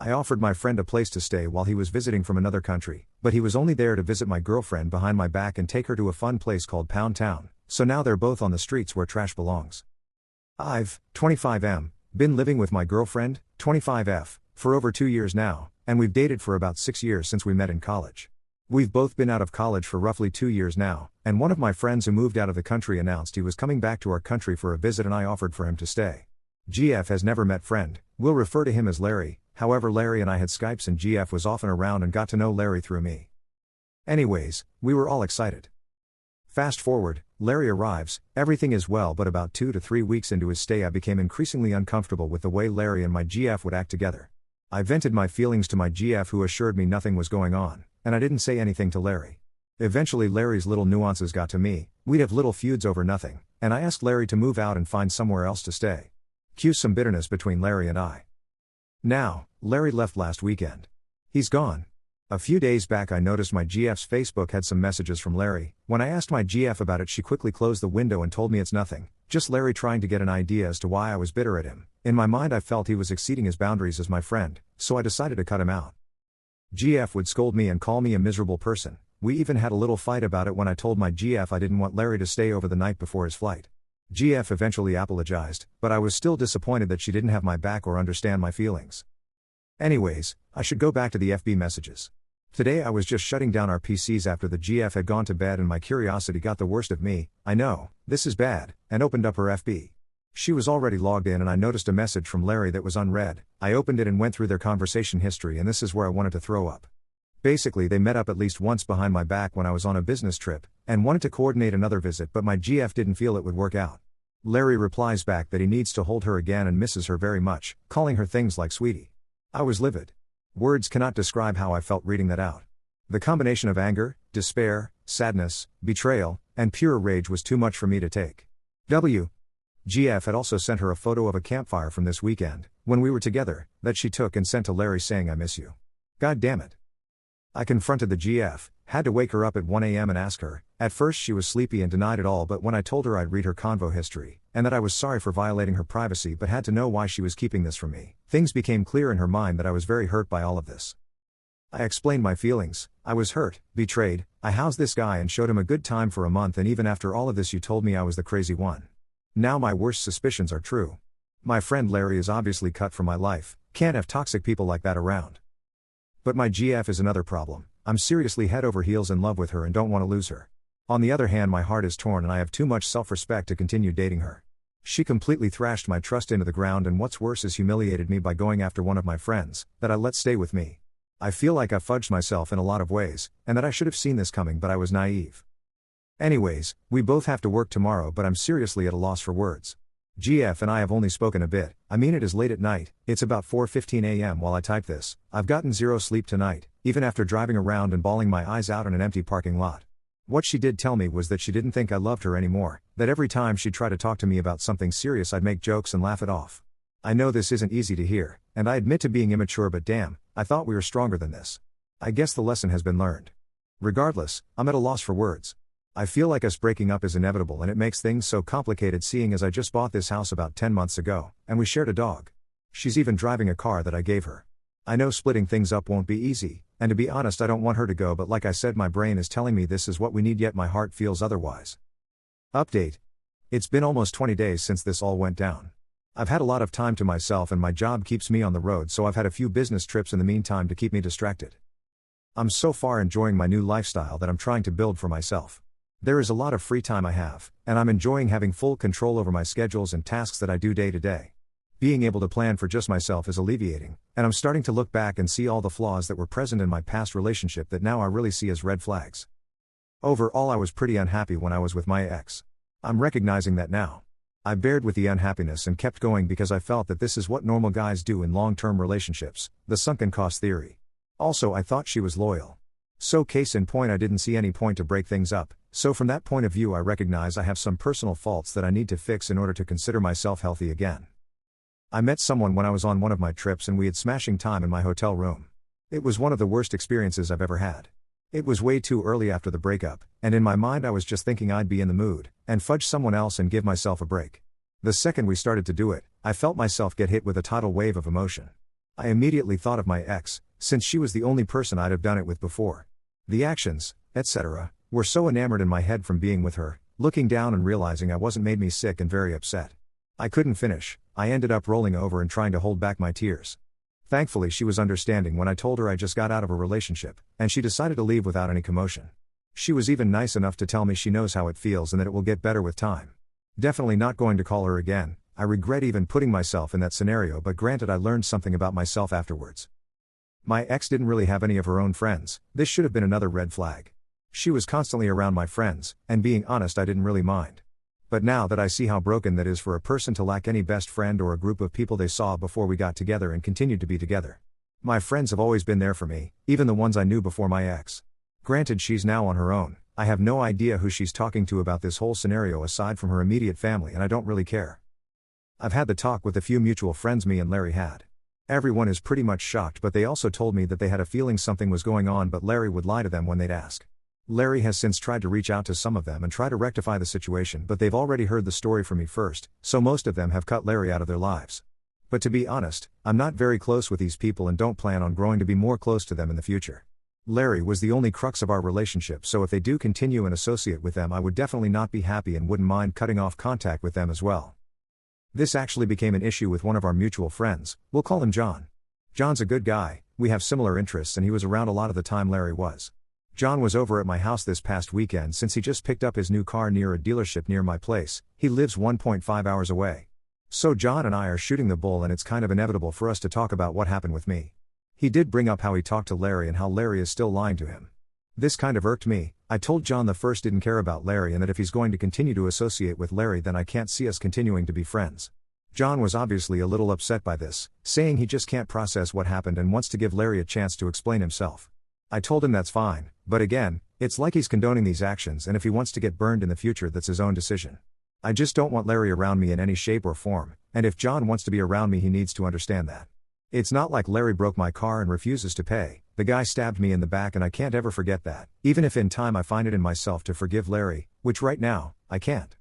I offered my friend a place to stay while he was visiting from another country, but he was only there to visit my girlfriend behind my back and take her to a fun place called Pound Town, so now they're both on the streets where trash belongs. I've, 25M, been living with my girlfriend, 25F, for over 2 years now, and we've dated for about 6 years since we met in college. We've both been out of college for roughly 2 years now, and one of my friends who moved out of the country announced he was coming back to our country for a visit and I offered for him to stay. GF has never met friend, we'll refer to him as Larry, however Larry and I had Skypes and GF was often around and got to know Larry through me. Anyways, we were all excited. Fast forward, Larry arrives, everything is well, but about 2 to 3 weeks into his stay I became increasingly uncomfortable with the way Larry and my GF would act together. I vented my feelings to my GF who assured me nothing was going on, and I didn't say anything to Larry. Eventually Larry's little nuances got to me, we'd have little feuds over nothing, and I asked Larry to move out and find somewhere else to stay. Cue some bitterness between Larry and I. Now, Larry left last weekend. He's gone. A few days back I noticed my GF's Facebook had some messages from Larry. When I asked my GF about it she quickly closed the window and told me it's nothing, just Larry trying to get an idea as to why I was bitter at him. In my mind I felt he was exceeding his boundaries as my friend, so I decided to cut him out. GF would scold me and call me a miserable person. We even had a little fight about it when I told my GF I didn't want Larry to stay over the night before his flight. GF eventually apologized, but I was still disappointed that she didn't have my back or understand my feelings. Anyways, I should go back to the FB messages. Today I was just shutting down our PCs after the GF had gone to bed and my curiosity got the worst of me. I know, this is bad, and opened up her FB. She was already logged in and I noticed a message from Larry that was unread. I opened it and went through their conversation history and this is where I wanted to throw up. Basically they met up at least once behind my back when I was on a business trip, and wanted to coordinate another visit but my GF didn't feel it would work out. Larry replies back that he needs to hold her again and misses her very much, calling her things like sweetie. I was livid. Words cannot describe how I felt reading that out. The combination of anger, despair, sadness, betrayal, and pure rage was too much for me to take. GF had also sent her a photo of a campfire from this weekend, when we were together, that she took and sent to Larry saying I miss you. God damn it. I confronted the GF, had to wake her up at 1 a.m. and ask her. At first she was sleepy and denied it all, but when I told her I'd read her convo history, and that I was sorry for violating her privacy but had to know why she was keeping this from me, things became clear in her mind that I was very hurt by all of this. I explained my feelings. I was hurt, betrayed. I housed this guy and showed him a good time for a month, and even after all of this you told me I was the crazy one. Now my worst suspicions are true. My friend Larry is obviously cut from my life, can't have toxic people like that around. But my GF is another problem. I'm seriously head over heels in love with her and don't want to lose her. On the other hand my heart is torn and I have too much self-respect to continue dating her. She completely thrashed my trust into the ground and what's worse is humiliated me by going after one of my friends, that I let stay with me. I feel like I fudged myself in a lot of ways, and that I should have seen this coming but I was naive. Anyways, we both have to work tomorrow but I'm seriously at a loss for words. GF and I have only spoken a bit. I mean it is late at night, it's about 4:15 a.m. while I type this. I've gotten zero sleep tonight, even after driving around and bawling my eyes out in an empty parking lot. What she did tell me was that she didn't think I loved her anymore, that every time she'd try to talk to me about something serious I'd make jokes and laugh it off. I know this isn't easy to hear, and I admit to being immature, but damn, I thought we were stronger than this. I guess the lesson has been learned. Regardless, I'm at a loss for words. I feel like us breaking up is inevitable and it makes things so complicated seeing as I just bought this house about 10 months ago, and we shared a dog. She's even driving a car that I gave her. I know splitting things up won't be easy, and to be honest I don't want her to go, but like I said my brain is telling me this is what we need yet my heart feels otherwise. Update. It's been almost 20 days since this all went down. I've had a lot of time to myself and my job keeps me on the road, so I've had a few business trips in the meantime to keep me distracted. I'm so far enjoying my new lifestyle that I'm trying to build for myself. There is a lot of free time I have, and I'm enjoying having full control over my schedules and tasks that I do day to day. Being able to plan for just myself is alleviating, and I'm starting to look back and see all the flaws that were present in my past relationship that now I really see as red flags. Overall I was pretty unhappy when I was with my ex. I'm recognizing that now. I bared with the unhappiness and kept going because I felt that this is what normal guys do in long-term relationships, the sunken cost theory. Also I thought she was loyal. So case in point I didn't see any point to break things up, so from that point of view I recognize I have some personal faults that I need to fix in order to consider myself healthy again. I met someone when I was on one of my trips and we had smashing time in my hotel room. It was one of the worst experiences I've ever had. It was way too early after the breakup, and in my mind I was just thinking I'd be in the mood, and fudge someone else and give myself a break. The second we started to do it, I felt myself get hit with a tidal wave of emotion. I immediately thought of my ex, since she was the only person I'd have done it with before. The actions, etc., were so enamored in my head from being with her. Looking down and realizing I wasn't made me sick and very upset. I couldn't finish. I ended up rolling over and trying to hold back my tears. Thankfully she was understanding when I told her I just got out of a relationship, and she decided to leave without any commotion. She was even nice enough to tell me she knows how it feels and that it will get better with time. Definitely not going to call her again. I regret even putting myself in that scenario, but granted I learned something about myself afterwards. My ex didn't really have any of her own friends. This should have been another red flag. She was constantly around my friends, and being honest I didn't really mind. But now that I see how broken that is for a person to lack any best friend or a group of people they saw before we got together and continued to be together. My friends have always been there for me, even the ones I knew before my ex. Granted she's now on her own, I have no idea who she's talking to about this whole scenario aside from her immediate family, and I don't really care. I've had the talk with a few mutual friends me and Larry had. Everyone is pretty much shocked, but they also told me that they had a feeling something was going on, but Larry would lie to them when they'd ask. Larry has since tried to reach out to some of them and try to rectify the situation, but they've already heard the story from me first, so most of them have cut Larry out of their lives. But to be honest, I'm not very close with these people and don't plan on growing to be more close to them in the future. Larry was the only crux of our relationship, so if they do continue and associate with them I would definitely not be happy and wouldn't mind cutting off contact with them as well. This actually became an issue with one of our mutual friends, we'll call him John. John's a good guy, we have similar interests and he was around a lot of the time Larry was. John was over at my house this past weekend since he just picked up his new car near a dealership near my place. He lives 1.5 hours away. So John and I are shooting the bull and it's kind of inevitable for us to talk about what happened with me. He did bring up how he talked to Larry and how Larry is still lying to him. This kind of irked me. I told John the first didn't care about Larry and that if he's going to continue to associate with Larry then I can't see us continuing to be friends. John was obviously a little upset by this, saying he just can't process what happened and wants to give Larry a chance to explain himself. I told him that's fine, but again, it's like he's condoning these actions, and if he wants to get burned in the future that's his own decision. I just don't want Larry around me in any shape or form, and if John wants to be around me he needs to understand that. It's not like Larry broke my car and refuses to pay. The guy stabbed me in the back and I can't ever forget that, even if in time I find it in myself to forgive Larry, which right now, I can't.